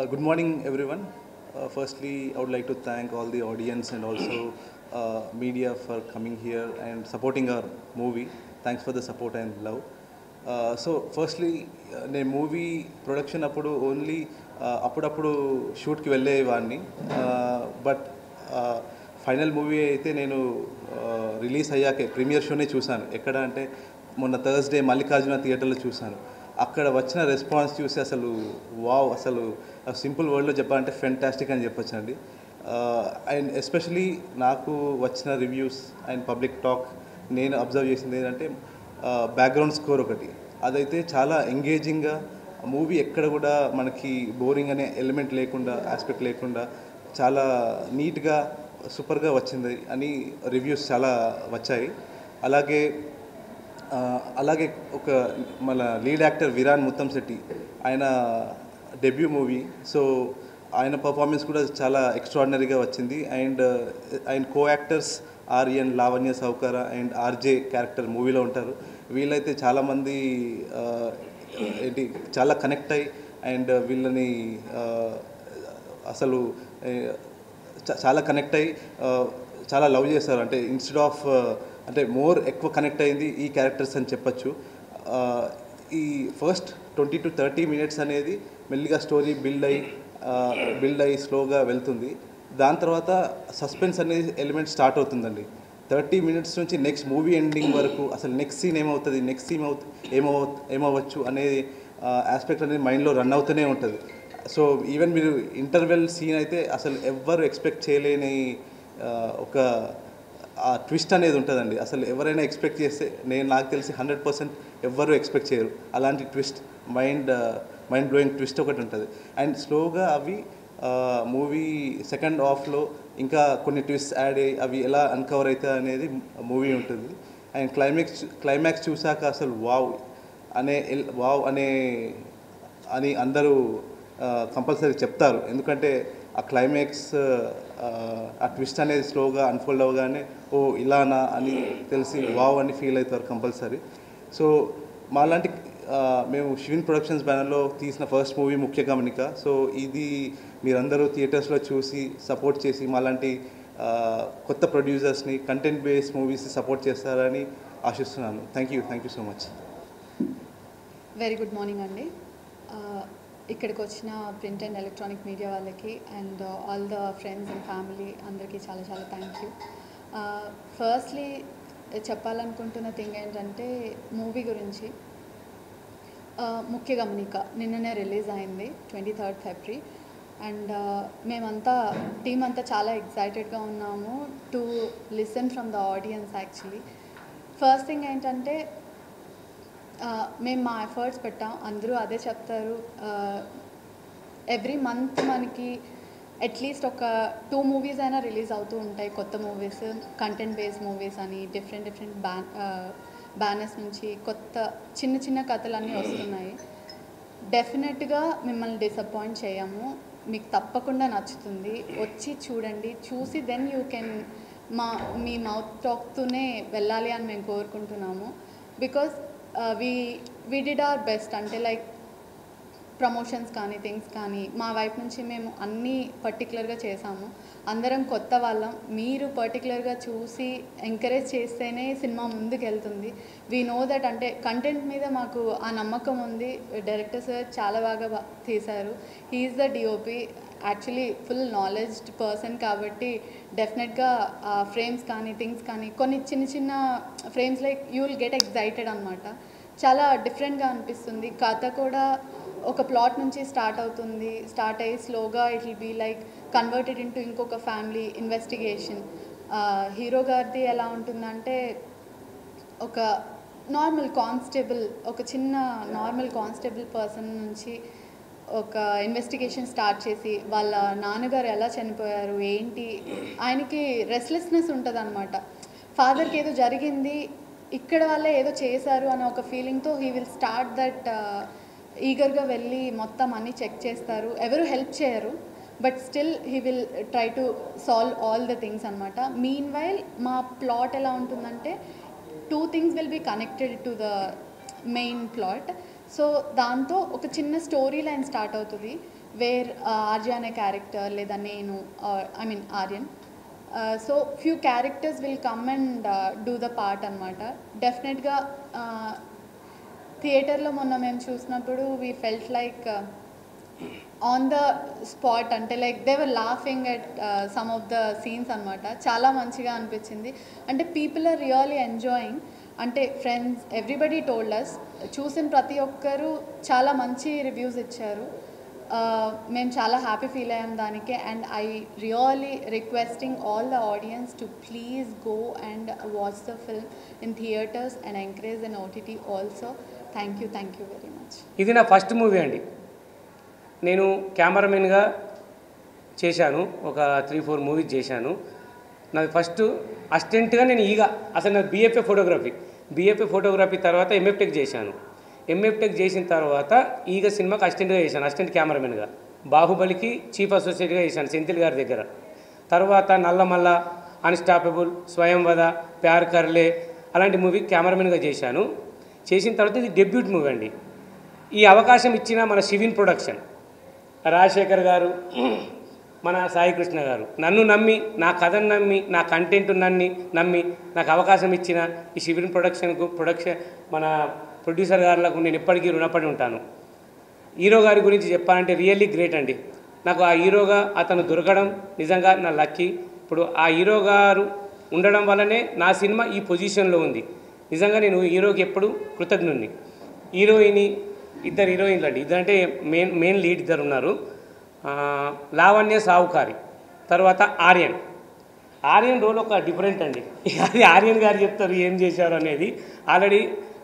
Good morning, everyone. Firstly, I would like to thank all the audience and also media for coming here and supporting our movie. Thanks for the support and love. Firstly, నేను movie production అప్పుడు only అప్పుడప్పుడు షూట్కి వెళ్ళేవాడిని. But final movie అయితే నేను release అయ్యాకే premier షోనే చూశాను. ఎక్కడ అంటే మొన్న థర్స్డే మల్లికార్జున థియేటర్లో చూశాను. అక్కడ వచ్చిన రెస్పాన్స్ చూసి అసలు వావ్, అసలు సింపుల్ వర్డ్లో చెప్పాలంటే ఫెంటాస్టిక్ అని చెప్పొచ్చండి. అండ్ ఎస్పెషలీ నాకు వచ్చిన రివ్యూస్ అండ్ పబ్లిక్ టాక్ నేను అబ్జర్వ్ చేసింది ఏంటంటే బ్యాక్గ్రౌండ్ స్కోర్ ఒకటి, అదైతే చాలా ఎంగేజింగ్గా మూవీ ఎక్కడ కూడా మనకి బోరింగ్ అనే ఎలిమెంట్ లేకుండా, ఆస్పెక్ట్ లేకుండా చాలా నీట్గా సూపర్గా వచ్చింది అని రివ్యూస్ చాలా వచ్చాయి. అలాగే ఒక మన లీడ్ యాక్టర్ విరాన్ ముత్తంశెట్టి, ఆయన డెబ్యూ మూవీ, సో ఆయన పర్ఫార్మెన్స్ కూడా చాలా ఎక్స్ట్రాడినరీగా వచ్చింది. And co actors Aryan, Lavanya Saukara and RJ character మూవీలో ఉంటారు. వీళ్ళైతే చాలామంది చాలా కనెక్ట్ అయ్యి అండ్ వీళ్ళని అసలు చాలా కనెక్ట్ అయ్యి చాలా లవ్ చేస్తారు. అంటే ఇన్స్టెడ్ ఆఫ్ అంటే ఎక్కువ కనెక్ట్ అయింది ఈ క్యారెక్టర్స్ అని చెప్పచ్చు. ఈ ఫస్ట్ 20 to 30 minutes అనేది మెల్లిగా స్టోరీ బిల్డ్ అయ్యి స్లోగా వెళ్తుంది. దాని తర్వాత సస్పెన్స్ అనేది ఎలిమెంట్ స్టార్ట్ అవుతుందండి. 30 minutes నుంచి నెక్స్ట్ మూవీ ఎండింగ్ వరకు అసలు నెక్స్ట్ సీన్ ఏమవుతుంది, నెక్స్ట్ సీన్ ఏమవ్వచ్చు అనే ఆస్పెక్ట్ అనేది మైండ్లో రన్ అవుతూనే ఉంటుంది. సో ఈవెన్ మీరు ఇంటర్వెల్ సీన్ అయితే అసలు ఎవ్వరు ఎక్స్పెక్ట్ చేయలేని ఒక ఆ ట్విస్ట్ అనేది ఉంటుందండి. అసలు ఎవరైనా ఎక్స్పెక్ట్ చేస్తే నాకు తెలిసి 100% ఎవ్వరూ ఎక్స్పెక్ట్ చేయరు. అలాంటి ట్విస్ట్, మైండ్ బ్లోయింగ్ ట్విస్ట్ ఒకటి ఉంటుంది. అండ్ స్లోగా అవి మూవీ సెకండ్ హాఫ్లో ఇంకా కొన్ని ట్విస్ట్ యాడ్ అయ్యి అవి ఎలా అన్కవర్ అవుతాయి అనేది మూవీ ఉంటుంది. అండ్ క్లైమాక్స్ చూశాక అసలు వావ్ అని అందరూ కంపల్సరీ చెప్తారు. ఎందుకంటే ఆ క్లైమాక్స్ ఆ ట్విస్ట్ అనేది స్లోగా అన్ఫోల్డ్ అవ్వగానే ఓ ఇలానా అని తెలిసి వావ్ అని ఫీల్ అవుతారు కంపల్సరీ. సో మాలాంటి మేము శివిన్ ప్రొడక్షన్స్ బ్యానర్లో తీసిన ఫస్ట్ మూవీ ముఖ్య గమనిక. సో ఇది మీరందరూ థియేటర్స్లో చూసి సపోర్ట్ చేసి మాలాంటి కొత్త ప్రొడ్యూసర్స్ని, కంటెంట్ బేస్డ్ మూవీస్ని సపోర్ట్ చేస్తారని ఆశిస్తున్నాను. Thank you so much. Very good morning అండి. ఇక్కడికి వచ్చిన ప్రింట్ అండ్ ఎలక్ట్రానిక్ మీడియా వాళ్ళకి and all the friends and family అందరికీ చాలా చాలా థ్యాంక్ యూ. ఫస్ట్లీ చెప్పాలనుకుంటున్న థింగ్ ఏంటంటే మూవీ గురించి. ముఖ్య గమనిక నిన్ననే రిలీజ్ అయింది 23rd February. అండ్ మేమంతా టీమ్ అంతా చాలా ఎక్సైటెడ్గా ఉన్నాము to listen from the audience. Actually first thing ఏంటంటే మేము మా ఎఫర్ట్స్ పెట్టాం, అందరూ అదే చెప్తారు. ఎవ్రీ మంత్ మనకి అట్లీస్ట్ ఒక 2 movies అయినా రిలీజ్ అవుతూ ఉంటాయి, కొత్త మూవీస్, కంటెంట్ బేస్డ్ మూవీస్ అని డిఫరెంట్ బ్యానర్స్ నుంచి కొత్త చిన్న చిన్న కథలన్నీ వస్తున్నాయి. డెఫినెట్గా మిమ్మల్ని డిసప్పాయింట్ చేయము, మీకు తప్పకుండా నచ్చుతుంది. వచ్చి చూడండి, చూసి దెన్ యూ కెన్ మీ మౌత్ టాక్తోనే వెళ్ళాలి అని మేము కోరుకుంటున్నాము. Because we did our best, అంటే లైక్ ప్రమోషన్స్ కానీ థింగ్స్ కానీ మా వైపు నుంచి మేము అన్నీ పర్టికులర్గా చేసాము. అందరం కొత్త వాళ్ళం, మీరు పర్టికులర్గా చూసి ఎంకరేజ్ చేస్తేనే సినిమా ముందుకు వెళ్తుంది. వీ నో దట్, అంటే కంటెంట్ మీద మాకు ఆ నమ్మకం ఉంది. డైరెక్టర్ సార్ చాలా బాగా తీశారు. He is the DOP, actually full knowledged person కాబట్టి డెఫినెట్గా ఫ్రేమ్స్ కానీ థింగ్స్ కానీ కొన్ని చిన్న frames like you will get excited అనమాట. చాలా డిఫరెంట్గా అనిపిస్తుంది. కథ కూడా ఒక ప్లాట్ నుంచి స్టార్ట్ అయ్యి స్లోగా it will be like converted into ఇంకొక ఫ్యామిలీ ఇన్వెస్టిగేషన్. హీరో గారిది ఎలా ఉంటుందంటే ఒక నార్మల్ కానిస్టేబుల్, ఒక చిన్న నార్మల్ కానిస్టేబుల్ పర్సన్ నుంచి ఒక ఇన్వెస్టిగేషన్ స్టార్ట్ చేసి వాళ్ళ నాన్నగారు ఎలా చనిపోయారు ఏంటి, ఆయనకి రెస్ట్లెస్నెస్ ఉంటుంది అనమాట. ఫాదర్కి ఏదో జరిగింది, ఇక్కడ వాళ్ళే ఏదో చేశారు అనే ఒక ఫీలింగ్తో హీ విల్ స్టార్ట్ దట్. ఈగర్గా వెళ్ళి మొత్తం అన్నీ చెక్ చేస్తారు, ఎవరు హెల్ప్ చేయరు, but still he will try to solve all the things అనమాట. మీన్ వైల్ మా ప్లాట్ ఎలా ఉంటుందంటే 2 things will be connected to the main plot. So దాంతో ఒక చిన్న స్టోరీ లైన్ స్టార్ట్ అవుతుంది. వేర్ ఆర్య అనే క్యారెక్టర్ లేదా నేను I mean Aryan so few characters will come and do the part అనమాట. డెఫినెట్గా థియేటర్లో మొన్న మేము చూసినప్పుడు we felt like on the spot, అంటే like they were laughing at some of the scenes అనమాట. చాలా మంచిగా అనిపించింది. అంటే పీపుల్ ఆర్ రియల్లీ ఎంజాయింగ్. అంటే ఫ్రెండ్స్ ఎవ్రీబడి టోల్డ్ అస్, చూసిన ప్రతి ఒక్కరు చాలా మంచి రివ్యూస్ ఇచ్చారు. మేము చాలా హ్యాపీ ఫీల్ అయ్యాం దానికి. And I really requesting all the audience to please go and watch the film in theatres and encourage in OTT also. Thank you very much. ఇది నా ఫస్ట్ మూవీ అండి. నేను కెమెరామెన్గా చేశాను, ఒక 3-4 మూవీస్ చేశాను. నాది ఫస్ట్ అసిస్టెంట్గా నేను అసలు నాకు బీఎఫ్ఏ ఫోటోగ్రఫీ తర్వాత ఎంఎఫ్టెక్ చేశాను. ఎంఎఫ్టెక్ చేసిన తర్వాత సినిమాకి అసిస్టెంట్గా చేశాను, అసిస్టెంట్ కెమెరామెన్గా. బాహుబలికి చీఫ్ అసోసియేట్గా చేశాను సెంథిల్ గారి దగ్గర. తర్వాత నల్లమల్ల, అన్స్టాపబుల్, స్వయంవద, ప్యార్ కర్లే అలాంటి మూవీ కెమెరామెన్గా చేశాను. చేసిన తర్వాత ఇది డెబ్యూట్ మూవీ అండి. ఈ అవకాశం ఇచ్చిన మన శివిన్ ప్రొడక్షన్, రాజశేఖర్ గారు, మన సాయికృష్ణ గారు నన్ను నమ్మి, నా కథను నమ్మి, నా కంటెంట్ నమ్మి నాకు అవకాశం ఇచ్చిన ఈ శివిన్ ప్రొడక్షన్ మన ప్రొడ్యూసర్ గారులకు నేను ఎప్పటికీ రుణపడి ఉంటాను. హీరో గారి గురించి చెప్పాలంటే రియల్లీ గ్రేట్ అండి. నాకు ఆ హీరోగా అతను దొరకడం నిజంగా నా లక్కీ. ఇప్పుడు ఆ హీరో గారు ఉండడం వల్లనే నా సినిమా ఈ పొజిషన్లో ఉంది. నిజంగా నేను హీరోకి ఎప్పుడు కృతజ్ఞుడిని. ఇద్దరు హీరోయిన్లు అండి, ఇద్దరంటే మెయిన్ లీడ్ ఇద్దరు ఉన్నారు. లావణ్య సావుకారి, తర్వాత ఆర్యన్ రోల్ ఒక డిఫరెంట్ అండి. అది ఆర్యన్ గారు చెప్తారు ఏం చేశారు అనేది. ఆల్రెడీ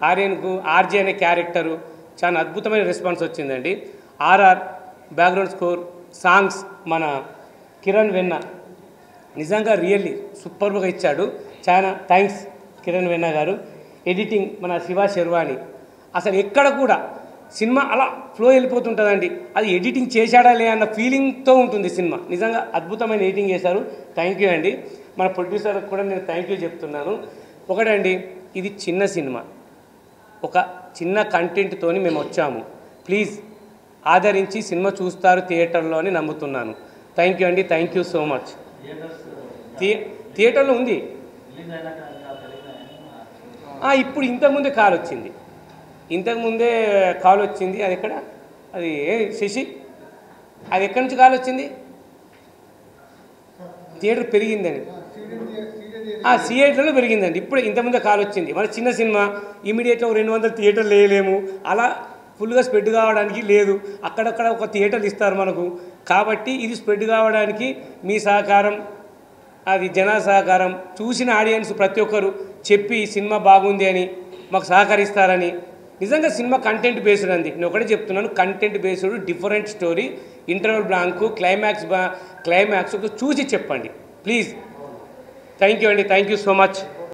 ఆర్యన్కు ఆర్జే అనే క్యారెక్టరు చాలా అద్భుతమైన రెస్పాన్స్ వచ్చిందండి. ఆర్ఆర్ బ్యాక్గ్రౌండ్ స్కోర్, సాంగ్స్ మన కిరణ్ వెన్న నిజంగా రియల్లీ సూపర్గా ఇచ్చాడు. చాలా థ్యాంక్స్ కిరణ్ వెన్న గారు. ఎడిటింగ్ మన శివ శర్వాణి. అసలు ఎక్కడ కూడా సినిమా అలా ఫ్లో వెళ్ళిపోతుంటుందండి. అది ఎడిటింగ్ చేశాడా లే అన్న ఫీలింగ్తో ఉంటుంది సినిమా. నిజంగా అద్భుతమైన ఎడిటింగ్ చేశారు. థ్యాంక్ యూ అండి. మన ప్రొడ్యూసర్కి కూడా నేను థ్యాంక్ యూ చెప్తున్నాను. ఒకటండి, ఇది చిన్న సినిమా, ఒక చిన్న కంటెంట్తోని మేము వచ్చాము. ప్లీజ్ ఆదరించి సినిమా చూస్తారు థియేటర్లో అని నమ్ముతున్నాను. థ్యాంక్ యూ అండి. Thank you so much. థియేటర్లో ఉంది. ఇప్పుడు ఇంతకుముందే కాల్ వచ్చింది. అది ఎక్కడ, అది శశి, అది ఎక్కడి నుంచి కాల్ వచ్చింది? థియేటర్ పెరిగిందని, థియేటర్లో పెరిగిందండి. ఇప్పుడు ఇంతకుముందే కాల్ వచ్చింది. మన చిన్న సినిమా ఇమీడియట్గా 200 థియేటర్లు వేయలేము, అలా ఫుల్గా స్ప్రెడ్ కావడానికి లేదు. అక్కడక్కడ ఒక థియేటర్లు ఇస్తారు మనకు. కాబట్టి ఇది స్ప్రెడ్ కావడానికి మీ సహకారం, అది జన సహకారం, చూసిన ఆడియన్స్ ప్రతి ఒక్కరు చెప్పి సినిమా బాగుంది అని మాకు సహకరిస్తారని. నిజంగా సినిమా కంటెంట్ బేస్డ్ అంది. నేను ఒకటే చెప్తున్నాను, content based different story, interval blank, climax చూసి చెప్పండి ప్లీజ్. థ్యాంక్ యూ అండి. Thank you so much.